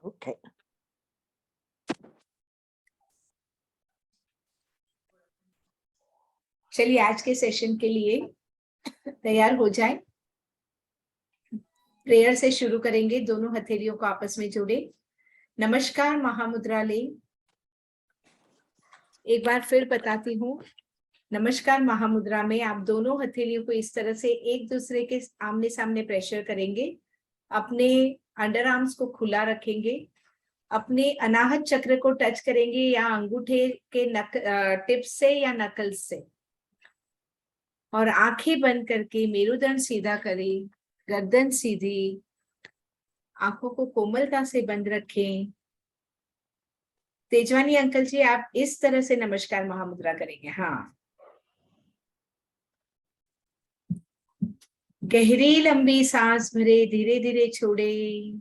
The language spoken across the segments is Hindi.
ओके। चलिए आज के सेशन के लिए तैयार हो जाए। प्रेयर से शुरू करेंगे। दोनों हथेलियों को आपस में जोड़े। नमस्कार महामुद्रा ले। एक बार फिर बताती हूँ। नमस्कार महामुद्रा में आप दोनों हथेलियों को इस तरह से एक दूसरे के आमने सामने प्रेशर करेंगे। अपने अंडर आर्म्स को खुला रखेंगे। अपने अनाहत चक्र को टच करेंगे या अंगूठे के टिप्स से या नकल्स से, और आंखें बंद करके मेरुदंड सीधा करें, गर्दन सीधी, आंखों को कोमलता से बंद रखें। तेजवानी अंकल जी आप इस तरह से नमस्कार महामुद्रा करेंगे। हाँ, गहरी लंबी सांस भरे, धीरे धीरे छोड़े।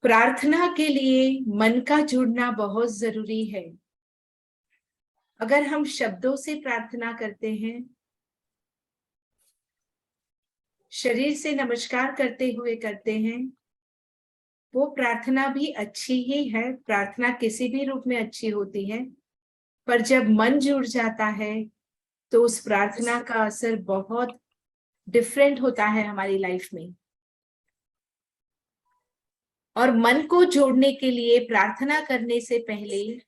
प्रार्थना के लिए मन का जुड़ना बहुत जरूरी है। अगर हम शब्दों से प्रार्थना करते हैं, शरीर से नमस्कार करते हुए करते हैं, वो प्रार्थना भी अच्छी ही है। प्रार्थना किसी भी रूप में अच्छी होती है, पर जब मन जुड़ जाता है तो उस प्रार्थना का असर बहुत डिफरेंट होता है हमारी लाइफ में। और मन को जोड़ने के लिए प्रार्थना करने से पहले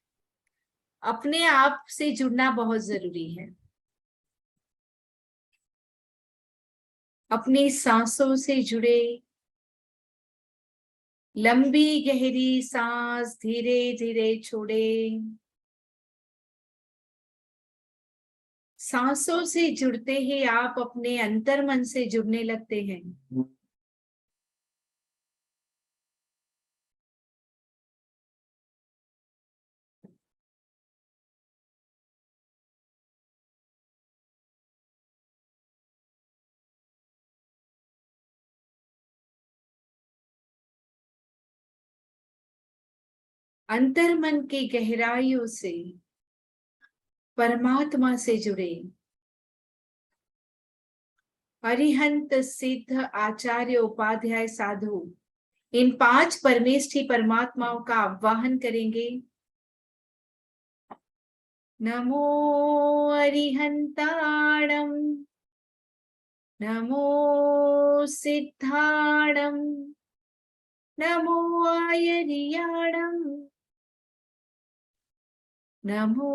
अपने आप से जुड़ना बहुत जरूरी है। अपनी सांसों से जुड़े। लंबी गहरी सांस धीरे धीरे छोड़े। सांसों से जुड़ते ही आप अपने अंतर मन से जुड़ने लगते हैं। अंतर मन की गहराइयों से परमात्मा से जुड़े। अरिहंत सिद्ध आचार्य उपाध्याय साधु, इन 5 परमेष्ठी परमात्माओं का आवाहन करेंगे। नमो अरिहंताणम, नमो सिद्धाणम, नमो आयर्याणम, नमो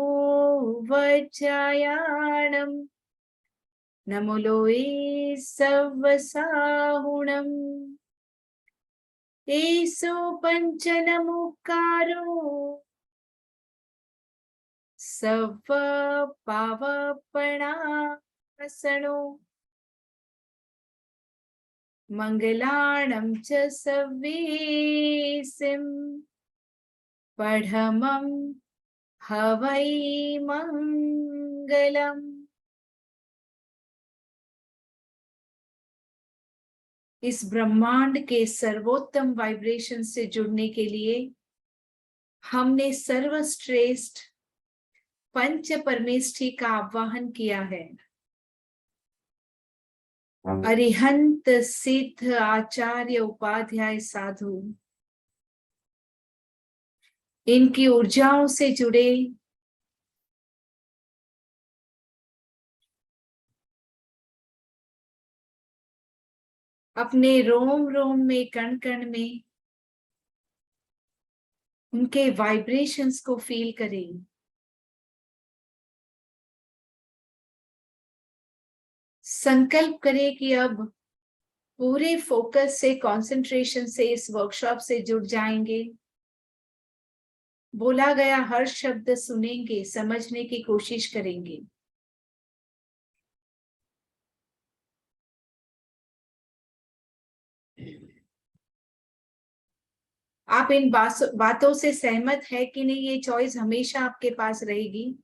वज्रायाणम, नमो लोए सवसाहुणम। एसो पंच नमोकारो सव पावपणासनो, मंगलाणं च सव्वेसिं पढ़मं हवै मंगलम। इस ब्रह्मांड के सर्वोत्तम वाइब्रेशन से जुड़ने के लिए हमने सर्वश्रेष्ठ पंच परमेष्ठी का आवाहन किया है। अरिहंत सिद्ध आचार्य उपाध्याय साधु, इनकी ऊर्जाओं से जुड़े। अपने रोम रोम में, कण कण में उनके वाइब्रेशंस को फील करें। संकल्प करें कि अब पूरे फोकस से, कंसंट्रेशन से इस वर्कशॉप से जुड़ जाएंगे। बोला गया हर शब्द सुनेंगे, समझने की कोशिश करेंगे। आप इन बातों से सहमत है कि नहीं? ये चॉइस हमेशा आपके पास रहेगी।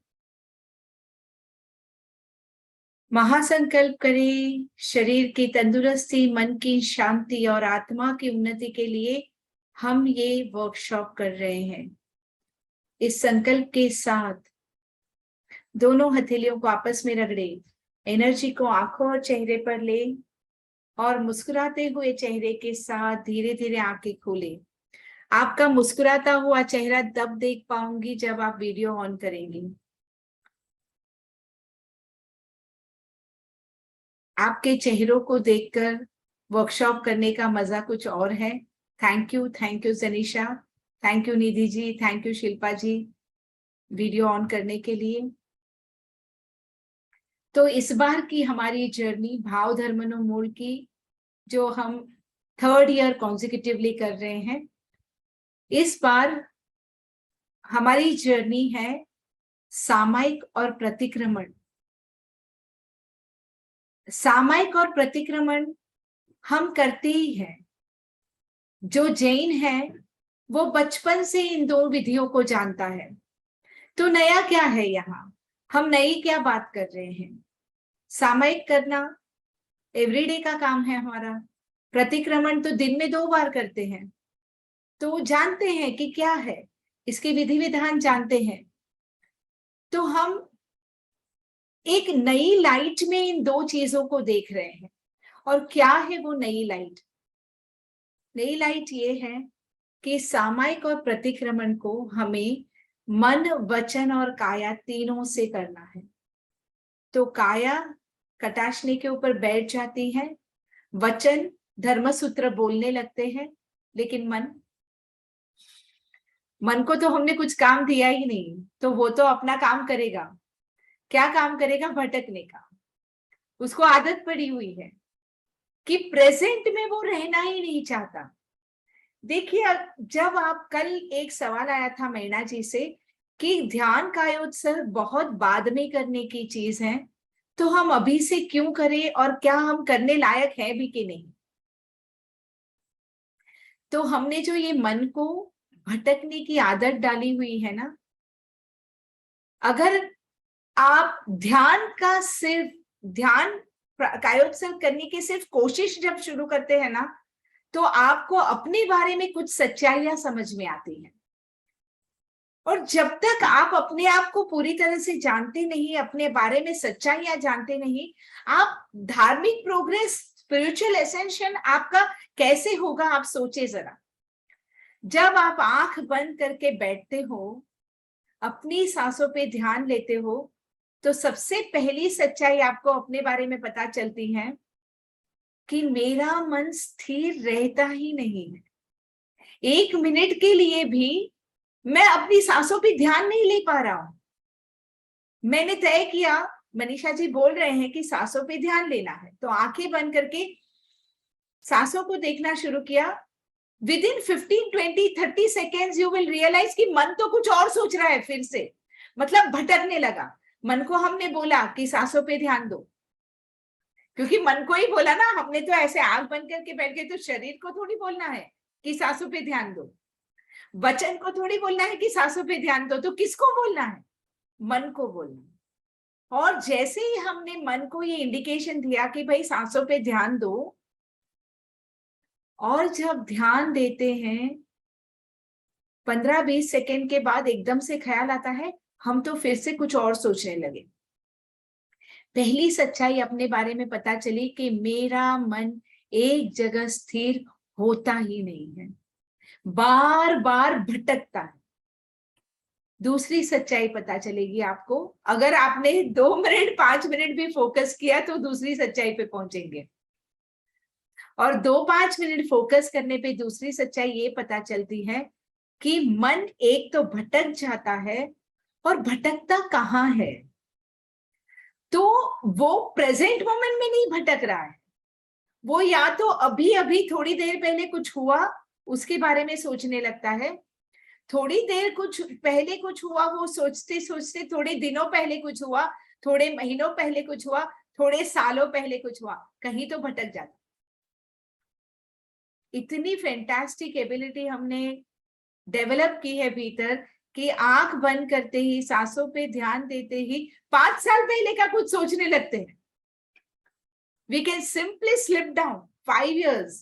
महासंकल्प करें। शरीर की तंदुरुस्ती, मन की शांति और आत्मा की उन्नति के लिए हम ये वर्कशॉप कर रहे हैं। इस संकल्प के साथ दोनों हथेलियों को आपस में रगड़े। एनर्जी को आंखों और चेहरे पर ले। और मुस्कुराते हुए चेहरे के साथ धीरे धीरे आंखें खोले। आपका मुस्कुराता हुआ चेहरा तब देख पाऊंगी जब आप वीडियो ऑन करेंगी। आपके चेहरों को देखकर वर्कशॉप करने का मजा कुछ और है। Thank you Janisha, thank you Nidhi ji, thank you Shilpa ji video on करने के लिए। तो इस बार की हमारी जर्नी भाव धर्मनो की, जो हम 3rd ईयर कॉन्जिक्यूटिवली कर रहे हैं, इस बार हमारी जर्नी है सामायिक और प्रतिक्रमण। सामायिक और प्रतिक्रमण हम करते ही हैं। जो जैन है वो बचपन से इन दो विधियों को जानता है। तो नया क्या है यहाँ, हम नई क्या बात कर रहे हैं? सामायिक करना एवरीडे का काम है हमारा, प्रतिक्रमण तो दिन में 2 बार करते हैं। तो जानते हैं कि क्या है, इसके विधि विधान जानते हैं। तो हम एक नई लाइट में इन 2 चीजों को देख रहे हैं। और क्या है वो नई लाइट? नई लाइट ये है कि सामायिक और प्रतिक्रमण को हमें मन, वचन और काया तीनों से करना है। तो काया कटाशनी के ऊपर बैठ जाती है, वचन धर्मसूत्र बोलने लगते हैं, लेकिन मन को तो हमने कुछ काम दिया ही नहीं, तो वो तो अपना काम करेगा। क्या काम करेगा? भटकने का। उसको आदत पड़ी हुई है कि प्रेजेंट में वो रहना ही नहीं चाहता। देखिए, जब आप कल एक सवाल आया था मैना जी से कि ध्यान कायोत्सव बहुत बाद में करने की चीज है, तो हम अभी से क्यों करें और क्या हम करने लायक है भी कि नहीं? तो हमने जो ये मन को भटकने की आदत डाली हुई है ना, अगर आप ध्यान कायोत्सव करने की सिर्फ कोशिश जब शुरू करते हैं ना, तो आपको अपने बारे में कुछ सच्चाइयां समझ में आती हैं। और जब तक आप अपने आप को पूरी तरह से जानते नहीं, अपने बारे में सच्चाइयां जानते नहीं, आप धार्मिक प्रोग्रेस, स्पिरिचुअल एसेंशन आपका कैसे होगा? आप सोचे जरा। जब आप आंख बंद करके बैठते हो, अपनी सांसों पे ध्यान लेते हो, तो सबसे पहली सच्चाई आपको अपने बारे में पता चलती है कि मेरा मन स्थिर रहता ही नहीं है। 1 मिनट के लिए भी मैं अपनी सांसों पे ध्यान नहीं ले पा रहा हूं। मैंने तय किया, मनीषा जी बोल रहे हैं कि सांसों पे ध्यान लेना है, तो आंखें बंद करके सांसों को देखना शुरू किया। Within 15, 20, 30 seconds you will realise कि मन तो कुछ और सोच रहा है फिर से, मतलब भटकने लगा। मन को हमने बोला कि सांसों पे ध्यान दो, क्योंकि मन को ही बोला ना, हमने तो ऐसे आंख बंद करके बैठ गए, तो शरीर को थोड़ी बोलना है कि सांसों पे ध्यान दो, वचन को थोड़ी बोलना है कि सांसों पे ध्यान दो, तो किसको बोलना है? मन को बोलना। और जैसे ही हमने मन को ये इंडिकेशन दिया कि भाई सांसों पे ध्यान दो, और जब ध्यान देते हैं 15-20 सेकेंड के बाद एकदम से ख्याल आता है, हम तो फिर से कुछ और सोचने लगे। पहली सच्चाई अपने बारे में पता चली कि मेरा मन एक जगह स्थिर होता ही नहीं है, बार बार भटकता है। दूसरी सच्चाई पता चलेगी आपको, अगर आपने 2 मिनट 5 मिनट भी फोकस किया तो दूसरी सच्चाई पे पहुंचेंगे। और 2-5 मिनट फोकस करने पे दूसरी सच्चाई ये पता चलती है कि मन एक तो भटक जाता है, और भटकता कहाँ है? तो वो प्रेजेंट मोमेंट में नहीं भटक रहा है, वो या तो अभी अभी थोड़ी देर पहले कुछ हुआ उसके बारे में सोचने लगता है, थोड़ी देर कुछ पहले कुछ हुआ वो सोचते सोचते थोड़े दिनों पहले कुछ हुआ, थोड़े महीनों पहले कुछ हुआ, थोड़े सालों पहले कुछ हुआ, कहीं तो भटक जाता। इतनी फैंटास्टिक एबिलिटी हमने डेवलप की है भीतर कि आंख बंद करते ही, सांसों पे ध्यान देते ही 5 साल पहले का कुछ सोचने लगते हैं। We can simply slip down 5 years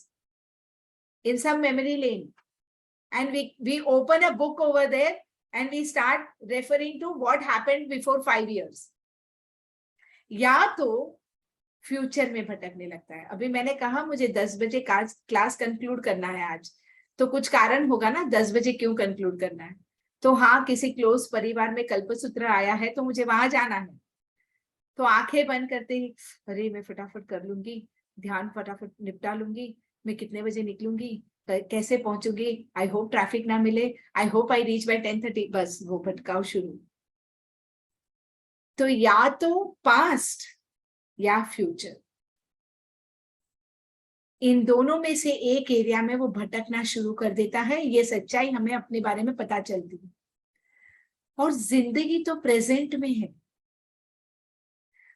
in some memory lane, and we open a book over there and we start referring to what happened before 5 years. या तो फ्यूचर में भटकने लगता है। अभी मैंने कहा मुझे 10 बजे क्लास कंक्लूड करना है आज, तो कुछ कारण होगा ना 10 बजे क्यों कंक्लूड करना है। तो हाँ, किसी क्लोज परिवार में कल्पसूत्र आया है तो मुझे वहां जाना है, तो आंखें बंद करते ही अरे मैं फटाफट कर लूंगी, ध्यान फटाफट निपटा लूंगी, मैं कितने बजे निकलूंगी, कैसे पहुंचूंगी, आई होप ट्रैफिक ना मिले, I hope I reach by 10:30, बस वो भटकाव शुरू। तो या तो पास्ट या फ्यूचर, इन दोनों में से एक एरिया में वो भटकना शुरू कर देता है। ये सच्चाई हमें अपने बारे में पता चलती है। और जिंदगी तो प्रेजेंट में है।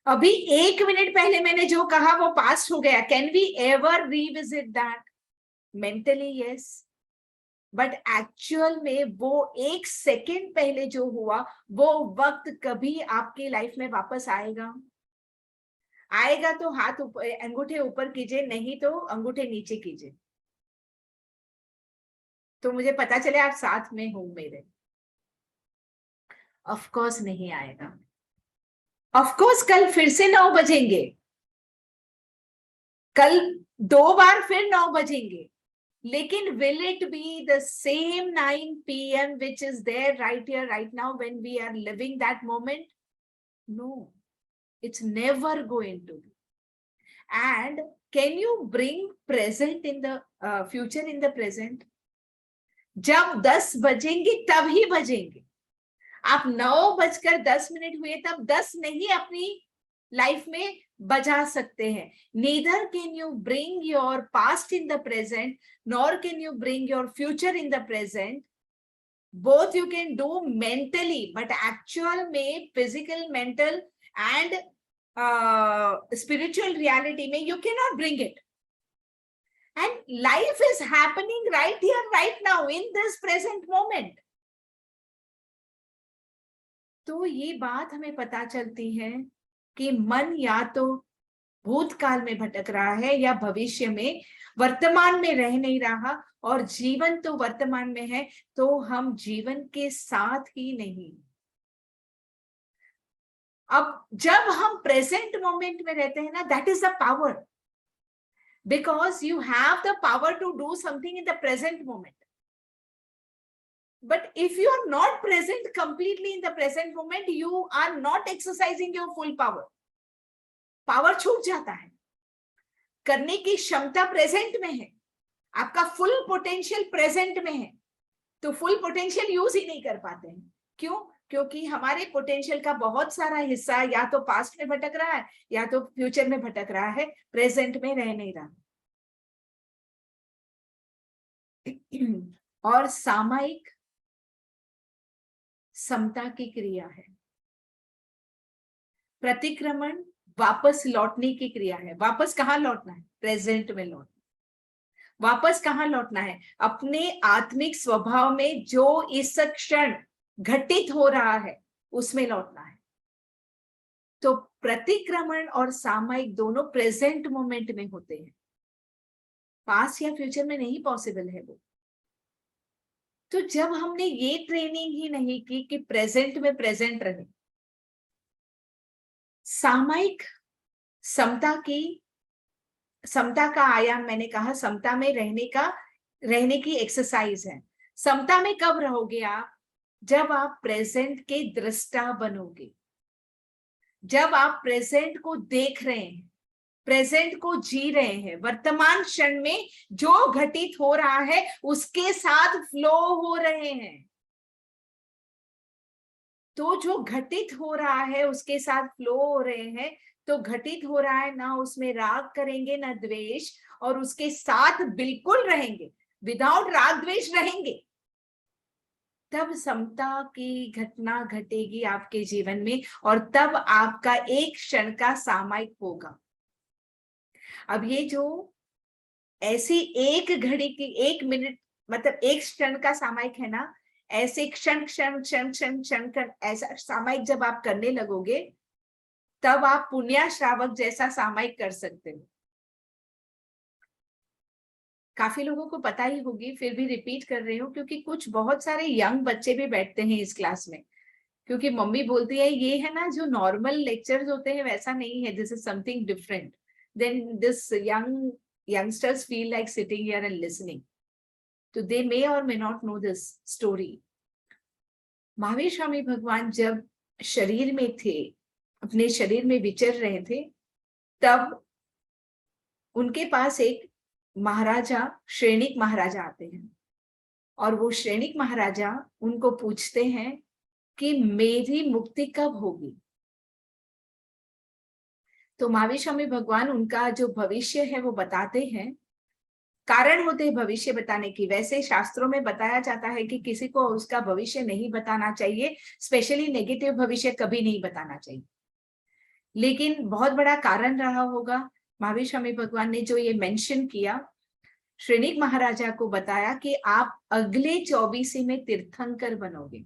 अभी 1 मिनट पहले मैंने जो कहा वो पास्ट हो गया। Can we ever revisit that? Mentally yes, but actual में वो 1 सेकेंड पहले जो हुआ वो वक्त कभी आपकी लाइफ में वापस आएगा? आएगा तो हाथ ऊपर, अंगूठे ऊपर कीजिए, नहीं तो अंगूठे नीचे कीजिए, तो मुझे पता चले आप साथ में हो मेरे। ऑफ कोर्स नहीं आएगा। ऑफ कोर्स कल फिर से 9 बजेंगे, कल 2 बार फिर 9 बजेंगे, लेकिन will it be the same 9 p.m. which is there right here right now when we are living that moment? No, it's never going to be. And can you bring present in the future in the present? जब 10 बजेंगे तभी बजेंगे। आप 9:10 हुए तब 10 नहीं अपनी लाइफ में बजा सकते हैं। neither can you bring your past in the present nor can you bring your future in the present. both you can do mentally, but actual में physical, mental and spiritual reality में you cannot bring it. And life is happening right here right now in this present moment. तो ये बात हमें पता चलती है कि मन या तो भूतकाल में भटक रहा है या भविष्य में, वर्तमान में रह नहीं रहा, और जीवन तो वर्तमान में है, तो हम जीवन के साथ ही नहीं। अब जब हम प्रेजेंट मोमेंट में रहते हैं ना, that is the power, because you have the power to do something in the present moment. But if you are not present completely in the present moment, you are not exercising your full power. Power छूट जाता है, करने की क्षमता प्रेजेंट में है, आपका फुल पोटेंशियल प्रेजेंट में है, तो फुल पोटेंशियल यूज ही नहीं कर पाते हैं। क्यों? क्योंकि हमारे पोटेंशियल का बहुत सारा हिस्सा या तो पास्ट में भटक रहा है या तो फ्यूचर में भटक रहा है, प्रेजेंट में रह नहीं रहा। और सामायिक समता की क्रिया है, प्रतिक्रमण वापस लौटने की क्रिया है। वापस कहाँ लौटना है? प्रेजेंट में लौटना। वापस कहाँ लौटना है? अपने आत्मिक स्वभाव में जो इस क्षण घटित हो रहा है उसमें लौटना है। तो प्रतिक्रमण और सामायिक दोनों प्रेजेंट मोमेंट में होते हैं, पास्ट या फ्यूचर में नहीं पॉसिबल है वो। तो जब हमने ये ट्रेनिंग ही नहीं की कि प्रेजेंट में प्रेजेंट रहे, सामायिक समता का आयाम, मैंने कहा समता में रहने की एक्सरसाइज है। समता में कब रहोगे आप? जब आप प्रेजेंट के दृष्टा बनोगे, जब आप प्रेजेंट को देख रहे हैं, प्रेजेंट को जी रहे हैं, वर्तमान क्षण में जो घटित हो रहा है उसके साथ फ्लो हो रहे हैं। तो जो घटित हो रहा है उसके साथ फ्लो हो रहे हैं, तो घटित हो रहा है ना, उसमें राग करेंगे ना द्वेष, और उसके साथ बिल्कुल रहेंगे, विदाउट राग द्वेष रहेंगे, तब समता की घटना घटेगी आपके जीवन में, और तब आपका एक क्षण का सामायिक होगा। अब ये जो ऐसी एक घड़ी की 1 मिनट मतलब एक क्षण का सामायिक है ना, ऐसे क्षण क्षण क्षण क्षण क्षण कर ऐसा सामायिक जब आप करने लगोगे, तब आप पुण्य श्रावक जैसा सामायिक कर सकते हो। काफी लोगों को पता ही होगी, फिर भी रिपीट कर रही हूँ क्योंकि कुछ बहुत सारे यंग बच्चे भी बैठते हैं इस क्लास में। क्योंकि मम्मी बोलती है ये है ना जो नॉर्मल लेक्चर्स होते हैं वैसा नहीं है, this is something different, then this youngsters feel like sitting here and listening, तो दे मे और may not know this story. Mahavir Swami भगवान जब शरीर में थे, अपने शरीर में विचर रहे थे, तब उनके पास एक महाराजा, श्रेणिक महाराजा आते हैं, और वो श्रेणिक महाराजा उनको पूछते हैं कि मेरी मुक्ति कब होगी। तो महावीर स्वामी भगवान उनका जो भविष्य है वो बताते हैं, कारण होते हैं भविष्य बताने की। वैसे शास्त्रों में बताया जाता है कि किसी को उसका भविष्य नहीं बताना चाहिए, स्पेशली नेगेटिव भविष्य कभी नहीं बताना चाहिए, लेकिन बहुत बड़ा कारण रहा होगा महावीर स्वामी भगवान ने जो ये मेंशन किया। श्रेणिक महाराजा को बताया कि आप अगले 24 में तीर्थंकर बनोगे।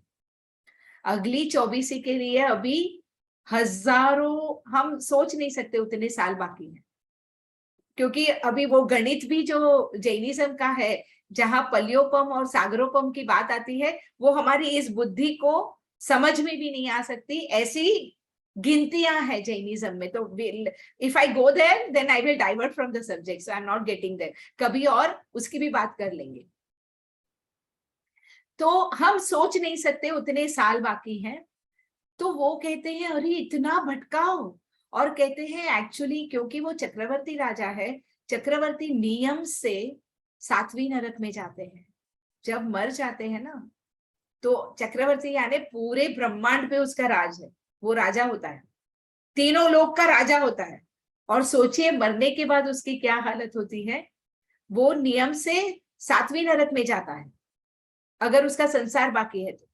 अगली 24 के लिए अभी हजारों, हम सोच नहीं सकते उतने साल बाकी हैं, क्योंकि अभी वो गणित भी जो जैनिज्म का है, जहां पल्योपम और सागरोपम की बात आती है, वो हमारी इस बुद्धि को समझ में भी नहीं आ सकती, ऐसी गिनतियां हैं जैनिज्म में। तो if I go there then I will divert from the subject, so I am not getting there, कभी और उसकी भी बात कर लेंगे। तो हम सोच नहीं सकते उतने साल बाकी हैं। तो वो कहते हैं अरे इतना भटकाओ, और कहते हैं एक्चुअली क्योंकि वो चक्रवर्ती राजा है, चक्रवर्ती नियम से 7वीं नरक में जाते हैं। जब मर जाते हैं ना, तो चक्रवर्ती यानी पूरे ब्रह्मांड पे उसका राज है, वो राजा होता है, तीनों लोक का राजा होता है। और सोचिए मरने के बाद उसकी क्या हालत होती है। वो नियम से 7वीं नरक में जाता है अगर उसका संसार बाकी है तो।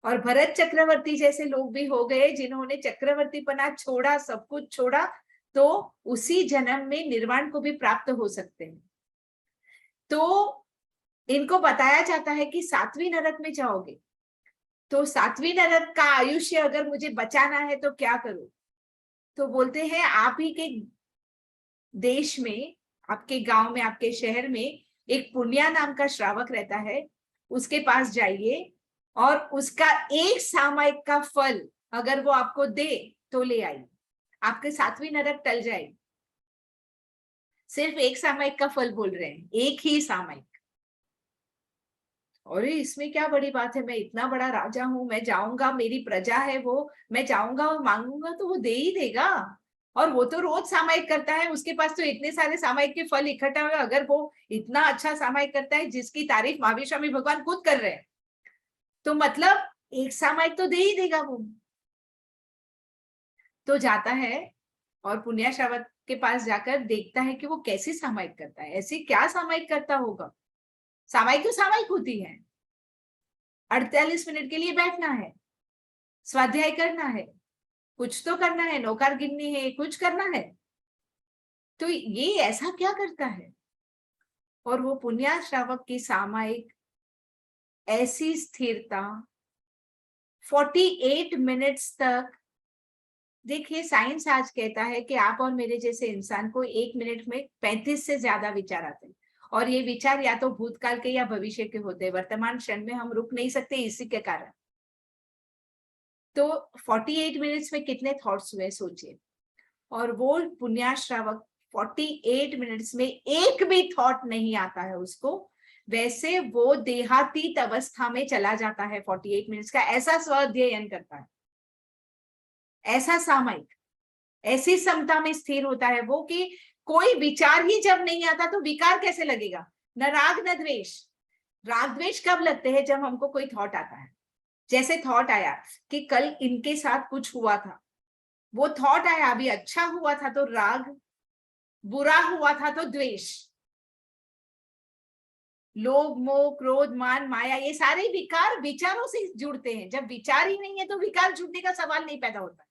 और भरत चक्रवर्ती जैसे लोग भी हो गए जिन्होंने चक्रवर्ती पना छोड़ा, सब कुछ छोड़ा, तो उसी जन्म में निर्वाण को भी प्राप्त हो सकते हैं। तो इनको बताया जाता है कि 7वीं नरक में जाओगे, तो 7वीं नरक का आयुष्य अगर मुझे बचाना है तो क्या करूं। तो बोलते हैं आप ही के देश में, आपके गांव में, आपके शहर में एक पुण्या नाम का श्रावक रहता है, उसके पास जाइए और उसका एक सामयिक का फल अगर वो आपको दे तो ले आइए, आपके 7वीं नरक टल जाएगी। सिर्फ एक सामयिक का फल बोल रहे हैं, एक ही सामयिक। और इसमें क्या बड़ी बात है, मैं इतना बड़ा राजा हूं, मैं जाऊंगा, मेरी प्रजा है वो, मैं जाऊंगा और मांगूंगा तो वो दे ही देगा। और वो तो रोज सामयिक करता है, उसके पास तो इतने सारे सामयिक के फल इकट्ठा हुए, अगर वो इतना अच्छा सामयिक करता है जिसकी तारीफ महावीर स्वामी भगवान खुद कर रहे हैं, तो मतलब एक सामयिक तो दे ही देगा वो। तो जाता है और पुण्या श्रावक के पास जाकर देखता है कि वो कैसे सामयिक करता है, ऐसे क्या सामयिक करता होगा। सामयिक तो सामयिक होती है, 48 मिनट के लिए बैठना है, स्वाध्याय करना है, कुछ तो करना है, नौकार गिननी है, कुछ करना है, तो ये ऐसा क्या करता है। और वो पुण्या श्रावक की सामयिक ऐसी स्थिरता 48 मिनट्स तक। देखिए साइंस आज कहता है कि आप और मेरे जैसे इंसान को 1 मिनट में 35 से ज्यादा विचार आते हैं, और ये विचार या तो भूतकाल के या भविष्य के होते हैं, वर्तमान क्षण में हम रुक नहीं सकते इसी के कारण। तो 48 मिनट्स में कितने थॉट्स हुए सोचिए। और वो पुण्या श्रावक 48 मिनट्स में एक भी थॉट नहीं आता है उसको, वैसे वो देहातीत अवस्था में चला जाता है 48 मिनट्स का, ऐसा स्वाध्ययन करता है, ऐसा सामयिक, ऐसी समता में स्थिर होता है वो कि कोई विचार ही जब नहीं आता तो विकार कैसे लगेगा। न राग न द्वेष। राग द्वेष कब लगते हैं, जब हमको कोई थॉट आता है। जैसे थॉट आया कि कल इनके साथ कुछ हुआ था, वो थॉट आया, अभी अच्छा हुआ था तो राग, बुरा हुआ था तो द्वेष। लोभ मोह क्रोध मान माया, ये सारे विकार विचारों से जुड़ते हैं, जब विचार ही नहीं है तो विकार जुड़ने का सवाल नहीं पैदा होता।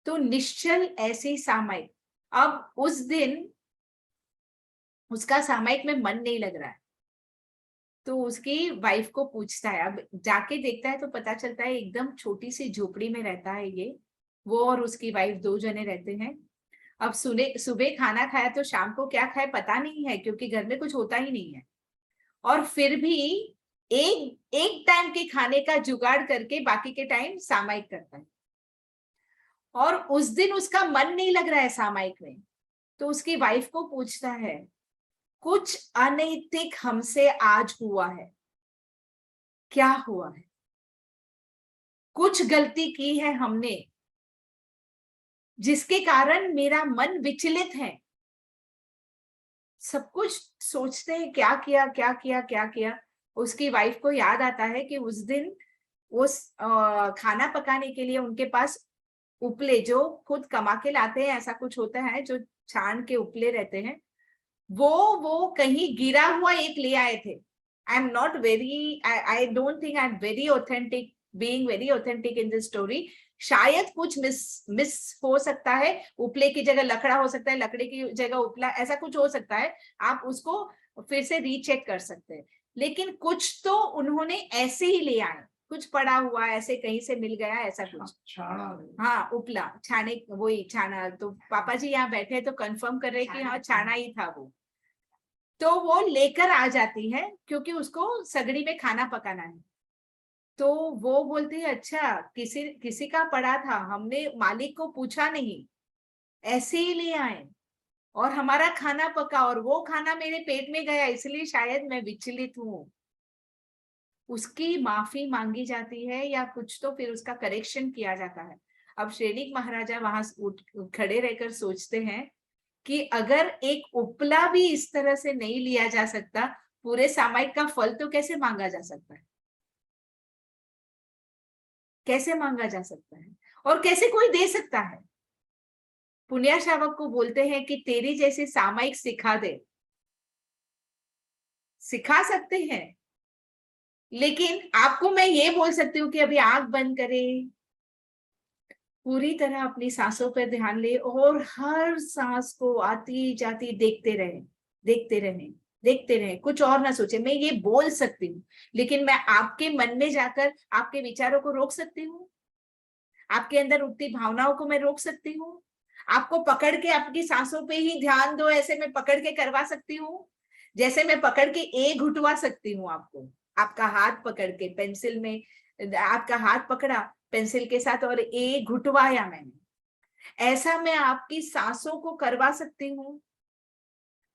तो निश्चल ऐसे सामयिक। अब उस दिन उसका सामयिक में मन नहीं लग रहा है, तो उसकी वाइफ को पूछता है, अब जाके देखता है तो पता चलता है एकदम छोटी सी झोपड़ी में रहता है ये, वो और उसकी वाइफ 2 जने रहते हैं। अब सुबह खाना खाया तो शाम को क्या खाए पता नहीं है, क्योंकि घर में कुछ होता ही नहीं है। और फिर भी एक एक टाइम के खाने का जुगाड़ करके बाकी के टाइम सामायिक करता है। और उस दिन उसका मन नहीं लग रहा है सामायिक में, तो उसकी वाइफ को पूछता है, कुछ अनैतिक हमसे आज हुआ है, क्या हुआ है? कुछ गलती की है हमने जिसके कारण मेरा मन विचलित है। सब कुछ सोचते हैं क्या किया क्या किया क्या किया। उसकी वाइफ को याद आता है कि उस दिन उस खाना पकाने के लिए उनके पास उपले, जो खुद कमा के लाते हैं, ऐसा कुछ होता है जो छान के उपले रहते हैं, वो कहीं गिरा हुआ एक ले आए थे। आई am not very, I don't think I am very authentic, being very authentic in this story. शायद कुछ मिस हो सकता है, उपले की जगह लकड़ा हो सकता है, लकड़े की जगह उपला, ऐसा कुछ हो सकता है। आप उसको फिर से रीचेक कर सकते हैं। लेकिन कुछ तो उन्होंने ऐसे ही ले आए, कुछ पड़ा हुआ ऐसे कहीं से मिल गया, ऐसा कुछ। हाँ, उपला, छाने, वही छाना। तो पापा जी यहाँ बैठे तो कंफर्म कर रहे कि हाँ छाना ही था वो। तो वो लेकर आ जाती है क्योंकि उसको सगड़ी में खाना पकाना है। तो वो बोलती है, अच्छा किसी किसी का पड़ा था, हमने मालिक को पूछा नहीं, ऐसे ही ले आए और हमारा खाना पका और वो खाना मेरे पेट में गया, इसलिए शायद मैं विचलित हूँ। उसकी माफी मांगी जाती है या कुछ, तो फिर उसका करेक्शन किया जाता है। अब श्रेणिक महाराजा वहां उठ खड़े रहकर सोचते हैं कि अगर एक उपला भी इस तरह से नहीं लिया जा सकता, पूरे सामायिक का फल तो कैसे मांगा जा सकता है? कैसे मांगा जा सकता है और कैसे कोई दे सकता है? पुण्या श्रावक को बोलते हैं कि तेरी जैसे सामायिक सिखा दे। सिखा सकते हैं, लेकिन आपको मैं ये बोल सकती हूँ कि अभी आंख बंद करें, पूरी तरह अपनी सांसों पर ध्यान ले और हर सांस को आती जाती देखते रहे, देखते रहे, देखते रहे, कुछ और ना सोचे। मैं ये बोल सकती हूँ, लेकिन मैं आपके मन में जाकर आपके विचारों को रोक सकती हूँ, आपके अंदर उठती भावनाओं को मैं रोक सकती हूँ। आपको पकड़ के आपकी सांसों पे ही ध्यान दो, ऐसे मैं पकड़ के करवा सकती हूँ। जैसे मैं पकड़ के ए घुटवा सकती हूँ आपको, आपका हाथ पकड़ के पेंसिल में, आपका हाथ पकड़ा पेंसिल के साथ और ए घुटवाया मैंने, ऐसा मैं आपकी सांसों को करवा सकती हूँ।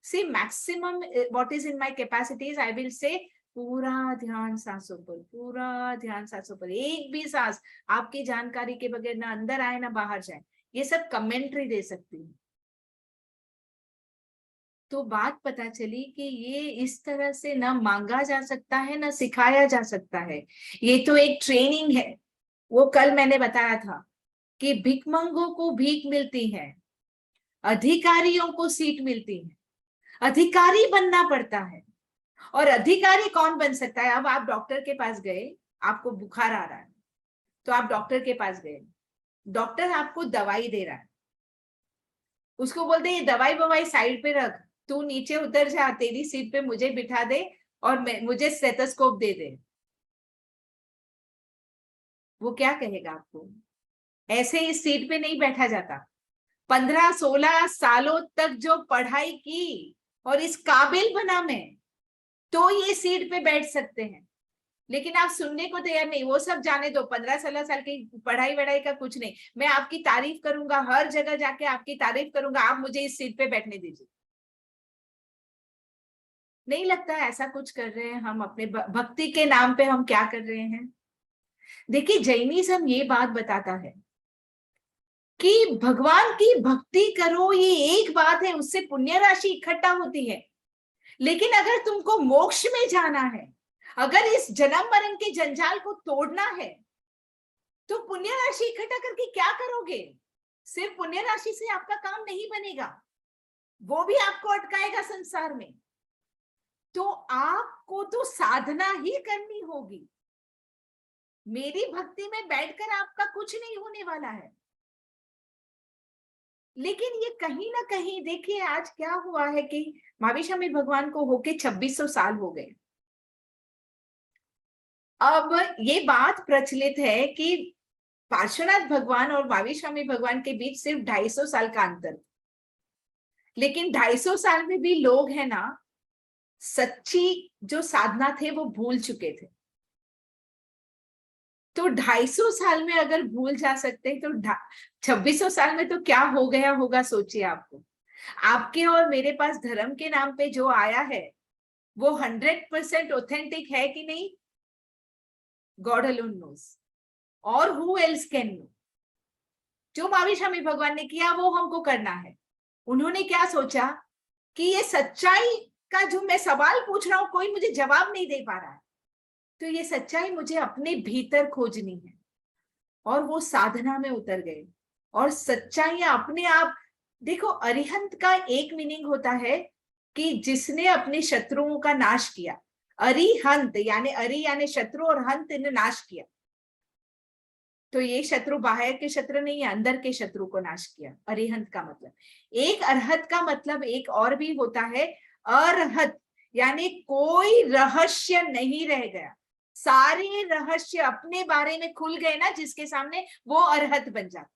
See maximum what is in my capacities I will say, पूरा ध्यान सांसों पर, पूरा ध्यान सांसों पर, एक भी सांस आपकी जानकारी के बगैर ना अंदर आए ना बाहर जाए। ये सब कमेंट्री दे सकती हूँ। तो बात पता चली कि ये इस तरह से ना मांगा जा सकता है ना सिखाया जा सकता है, ये तो एक ट्रेनिंग है। वो कल मैंने बताया था कि भिखमंगों को भीख मिलती है, अधिकारियों को सीट मिलती है, अधिकारी बनना पड़ता है। और अधिकारी कौन बन सकता है? अब आप डॉक्टर के पास गए, आपको बुखार आ रहा है, तो आप डॉक्टर के पास गए, डॉक्टर आपको दवाई दे रहा है, उसको बोलते ये दवाई बवाई साइड पे रख, तू नीचे उतर जा, तेरी सीट पे मुझे बिठा दे और मुझे स्टेथोस्कोप दे दे। वो क्या कहेगा आपको? ऐसे इस सीट पे नहीं बैठा जाता। 15-16 सालों तक जो पढ़ाई की और इस काबिल बना मैं, तो ये सीट पे बैठ सकते हैं। लेकिन आप सुनने को तैयार नहीं, वो सब जाने दो, 15-16 साल की पढ़ाई वढ़ाई का कुछ नहीं, मैं आपकी तारीफ करूंगा, हर जगह जाके आपकी तारीफ करूंगा, आप मुझे इस सीट पे बैठने दीजिए। नहीं लगता ऐसा कुछ कर रहे हैं हम अपने भक्ति के नाम पे? हम क्या कर रहे हैं? देखिए, जैनिज्म ये बात बताता है कि भगवान की भक्ति करो, ये एक बात है, उससे पुण्य राशि इकट्ठा होती है। लेकिन अगर तुमको मोक्ष में जाना है, अगर इस जन्म मरण के जंजाल को तोड़ना है, तो पुण्य राशि इकट्ठा करके क्या करोगे? सिर्फ पुण्य राशि से आपका काम नहीं बनेगा, वो भी आपको अटकाएगा संसार में। तो आपको तो साधना ही करनी होगी। मेरी भक्ति में बैठकर आपका कुछ नहीं होने वाला है। लेकिन ये कहीं ना कहीं देखिए, आज क्या हुआ है कि महावीर स्वामी भगवान को होके 2600 साल हो गए। अब ये बात प्रचलित है कि पार्श्वनाथ भगवान और महावीर स्वामी भगवान के बीच सिर्फ 250 साल का अंतर, लेकिन 250 साल में भी लोग हैं ना, सच्ची जो साधना थे वो भूल चुके थे। तो 250 साल में अगर भूल जा सकते हैं तो 2600 साल में तो क्या हो गया होगा, सोचिए। आपको, आपके और मेरे पास धर्म के नाम पे जो आया है वो 100% ऑथेंटिक है कि नहीं? गॉड अलोन नोस, और हु एल्स कैन नो। जो महावीर स्वामी भगवान ने किया वो हमको करना है। उन्होंने क्या सोचा कि ये सच्चाई का जो मैं सवाल पूछ रहा हूं कोई मुझे जवाब नहीं दे पा रहा है, तो ये सच्चाई मुझे अपने भीतर खोजनी है। और वो साधना में उतर गए और सच्चाइयां अपने आप। देखो, अरिहंत का एक मीनिंग होता है कि जिसने अपने शत्रुओं का नाश किया। अरिहंत यानी अरि यानी शत्रु और हंत ने नाश किया। तो ये शत्रु बाहर के शत्रु नहीं है, अंदर के शत्रु को नाश किया, अरिहंत का मतलब। एक अरहत का मतलब एक और भी होता है, अरहत यानी कोई रहस्य नहीं रह गया। सारे रहस्य अपने बारे में खुल गए ना जिसके सामने, वो अरहत बन जाता।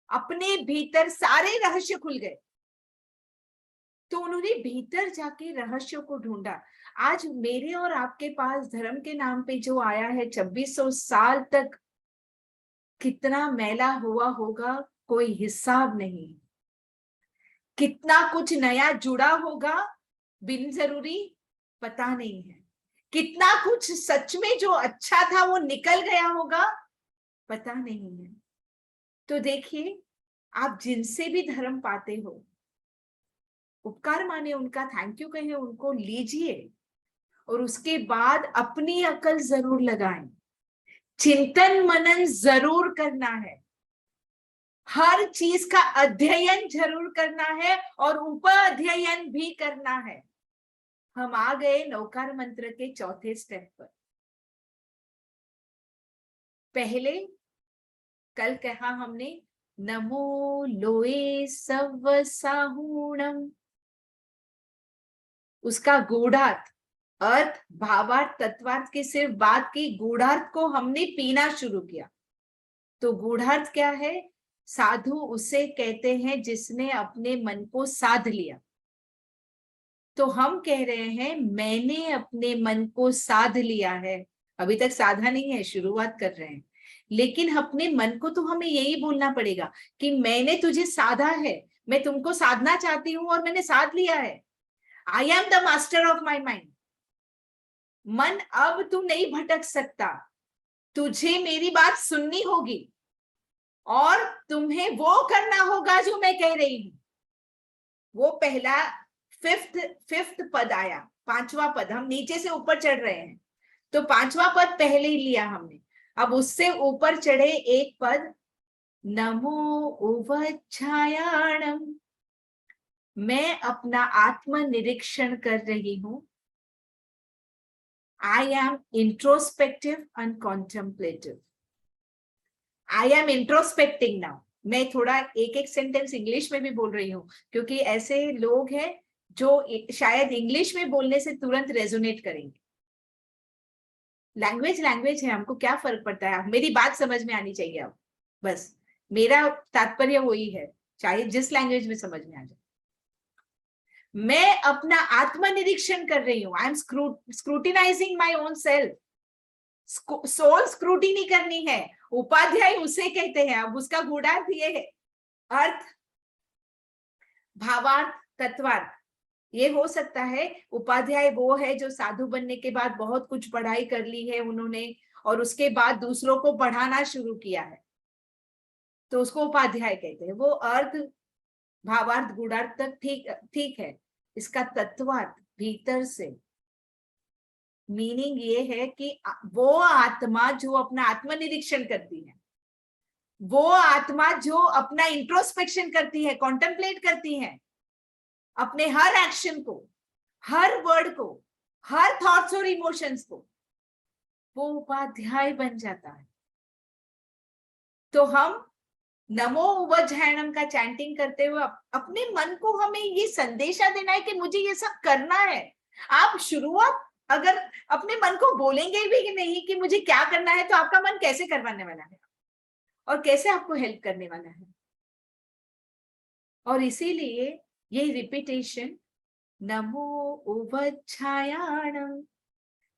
अपने भीतर सारे रहस्य खुल गए, तो उन्होंने भीतर जाके रहस्यों को ढूंढा। आज मेरे और आपके पास धर्म के नाम पे जो आया है 2600 साल तक, कितना मैला हुआ होगा कोई हिसाब नहीं। कितना कुछ नया जुड़ा होगा बिन जरूरी, पता नहीं है। कितना कुछ सच में जो अच्छा था वो निकल गया होगा, पता नहीं है। तो देखिए, आप जिनसे भी धर्म पाते हो, उपकार माने उनका, थैंक यू कहे, उनको लीजिए और उसके बाद अपनी अकल जरूर लगाएं। चिंतन मनन जरूर करना है, हर चीज का अध्ययन जरूर करना है और उप अध्ययन भी करना है। हम आ गए नौकार मंत्र के चौथे स्टेप पर। पहले कल कहा हमने, नमो लोए सव साहूणम। उसका गूढ़ार्थ, अर्थ भावार्थ तत्वार्थ की सिर्फ बात की, गूढ़ार्थ को हमने पीना शुरू किया। तो गूढ़ार्थ क्या है? साधु उसे कहते हैं जिसने अपने मन को साध लिया। तो हम कह रहे हैं मैंने अपने मन को साध लिया है। अभी तक साधा नहीं है, शुरुआत कर रहे हैं। लेकिन अपने मन को तो हमें यही बोलना पड़ेगा कि मैंने तुझे साधा है, मैं तुमको साधना चाहती हूं और मैंने साध लिया है। I am the master of my mind. मन, अब तू नहीं भटक सकता, तुझे मेरी बात सुननी होगी और तुम्हें वो करना होगा जो मैं कह रही हूं। वो पहला फिफ्थ पद आया, पांचवा पद। हम नीचे से ऊपर चढ़ रहे हैं, तो पांचवा पद पहले ही लिया हमने। अब उससे ऊपर चढ़े एक पद, नमो उवच्छायाणम। मैं अपना आत्म निरीक्षण कर रही हूं। I am introspective and contemplative. I am introspecting now. मैं थोड़ा एक एक सेंटेंस इंग्लिश में भी बोल रही हूँ, क्योंकि ऐसे लोग हैं जो शायद इंग्लिश में बोलने से तुरंत रेजोनेट करेंगे। लैंग्वेज लैंग्वेज है, हमको क्या फर्क पड़ता है, मेरी बात समझ में आनी चाहिए। अब बस मेरा तात्पर्य वही है, चाहे जिस लैंग्वेज में समझ में आ जाए। मैं अपना आत्मनिरीक्षण कर रही हूँ। I am scrutinising my own self. Soul scrutiny करनी है। उपाध्याय उसे कहते हैं। अब उसका गूढ़ार्थ ये है, अर्थ भावार्थ तत्वार्थ। ये हो सकता है उपाध्याय वो है जो साधु बनने के बाद बहुत कुछ पढ़ाई कर ली है उन्होंने, और उसके बाद दूसरों को पढ़ाना शुरू किया है, तो उसको उपाध्याय कहते हैं। वो अर्थ भावार्थ गूढ़ार्थ तक ठीक ठीक है। इसका तत्वार्थ भीतर से मीनिंग ये है कि वो आत्मा जो अपना आत्मनिरीक्षण करती है, वो आत्मा जो अपना इंट्रोस्पेक्शन करती है, कॉन्टेम्पलेट करती है अपने हर एक्शन को, हर वर्ड को, हर थॉट्स और इमोशंस को, वो उपाध्याय बन जाता है। तो हम नमो उवज्झायणम का चैंटिंग करते हुए अपने मन को हमें ये संदेशा देना है कि मुझे ये सब करना है। आप शुरुआत अगर अपने मन को बोलेंगे भी कि नहीं कि मुझे क्या करना है, तो आपका मन कैसे करवाने वाला है और कैसे आपको हेल्प करने वाला है। और इसीलिए ये रिपीटेशन नमो उपच्छायाणम।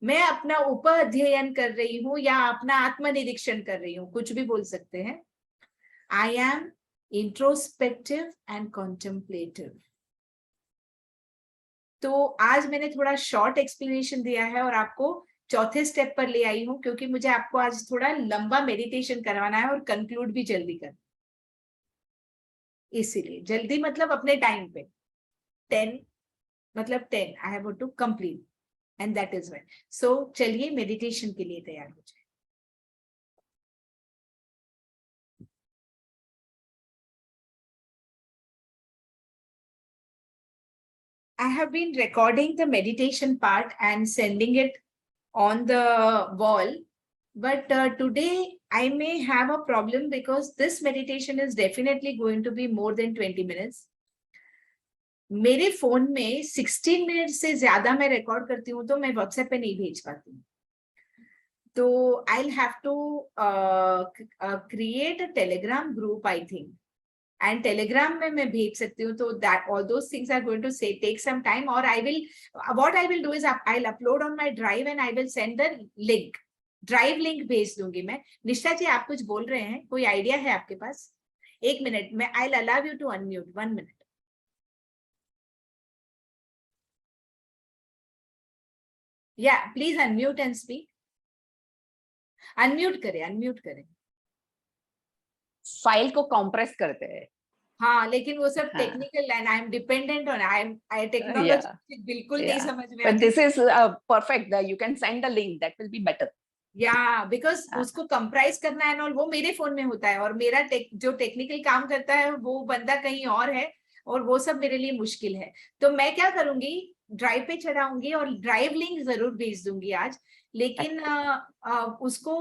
मैं अपना उप अध्ययन कर रही हूँ या अपना आत्मनिरीक्षण कर रही हूँ, कुछ भी बोल सकते हैं। I am introspective and contemplative. तो आज मैंने थोड़ा शॉर्ट एक्सप्लेनेशन दिया है और आपको चौथे स्टेप पर ले आई हूँ, क्योंकि मुझे आपको आज थोड़ा लंबा मेडिटेशन करवाना है और कंक्लूड भी जल्दी करना, इसीलिए जल्दी मतलब अपने टाइम पे। 10 मतलब 10 I have to complete, and that is why. So चलिए मेडिटेशन के लिए तैयार हो जाए। I have been recording the meditation part and sending it on the wall, but today I may have a problem because this meditation is definitely going to be more than 20 minutes. मेरे फोन में 16 मिनट से ज्यादा मैं रिकॉर्ड करती हूँ तो मैं व्हाट्सएप पे नहीं भेज पाती हूँ, तो I have to create a Telegram group I think, and Telegram में मैं भेज सकती हूँ, तो that all those things are going to say take some time, और I will what I will do is I will upload on my drive and I will send the link, drive link भेज दूंगी मैं। निष्ठा जी आप कुछ बोल रहे हैं, कोई आइडिया है आपके पास? एक मिनट, मैं I will allow you to unmute, 1 minute. या please unmute and speak. Unmute करें, अनम्यूट करें। फाइल को कंप्रेस करते हैं। हाँ, लेकिन वो सब हाँ. Technical and I am dependent on I Yeah, technology बिल्कुल नहीं yeah. समझ में But आती। this is perfect. You can send a link. That will be better. या बिकॉज हाँ. उसको कंप्राइज करना है और वो मेरे फोन में होता है, और मेरा जो टेक्निकल काम करता है वो बंदा कहीं और है, और वो सब मेरे लिए मुश्किल है। तो मैं क्या करूंगी, ड्राइव पे चढ़ाऊंगी और ड्राइव लिंक जरूर भेज दूंगी आज, लेकिन उसको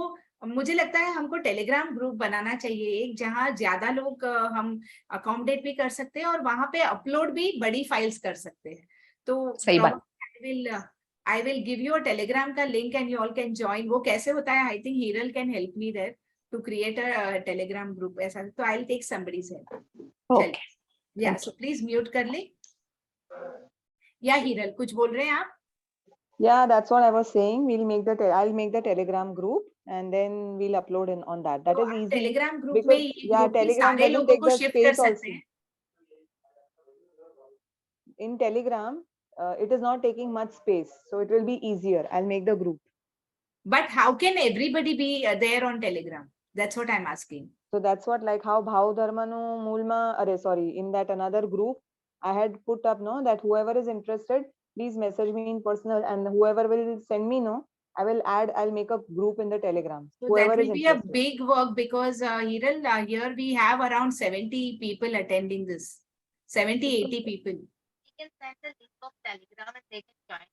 मुझे लगता है हमको टेलीग्राम ग्रुप बनाना चाहिए एक, जहां ज्यादा लोग हम अकोमोडेट भी कर सकते हैं और वहां पे अपलोड भी बड़ी फाइल्स कर सकते हैं। तो सही बात. I will give you a telegram का link and you all can join. वो कैसे होता है? I think Hiral can help me there to create a telegram group ऐसा, तो I'll take somebody's help. Okay. Yeah, so please mute कर ले। या हिरल कुछ बोल रहे हैं आप? Yeah, that's what I was saying. I'll make the Telegram group and then we'll upload on that. That तो is easy. Telegram group because, में ये yeah, group में Telegram सारे doesn't लोगों take को the शिफ्ट कर space सकते also. हैं। In Telegram, it is not taking much space, so it will be easier. I'll make the group. But how can everybody be there on Telegram? That's what I'm asking. So that's what, like how Bhav Dharmanu Mulma, sorry, in that another group, I had put up, no, that whoever is interested, please message me in personal, and whoever will send me, no, I'll make a group in the Telegram. So Whoever that is will be interested. a big work because Hiral, here we have around 70 people attending this. 70, 80 people. You can send the link of Telegram and they can join.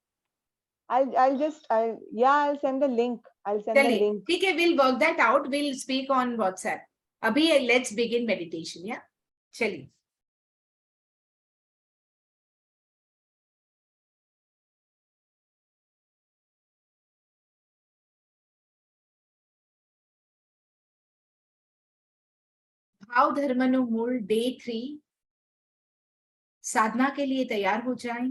I'll send the link. I'll send the चलिए link. ठीक है, we'll work that out. We'll speak on WhatsApp. अभी let's begin meditation. Yeah, चलिए। भाव धर्मनुमूल डे 3 साधना के लिए तैयार हो जाएं।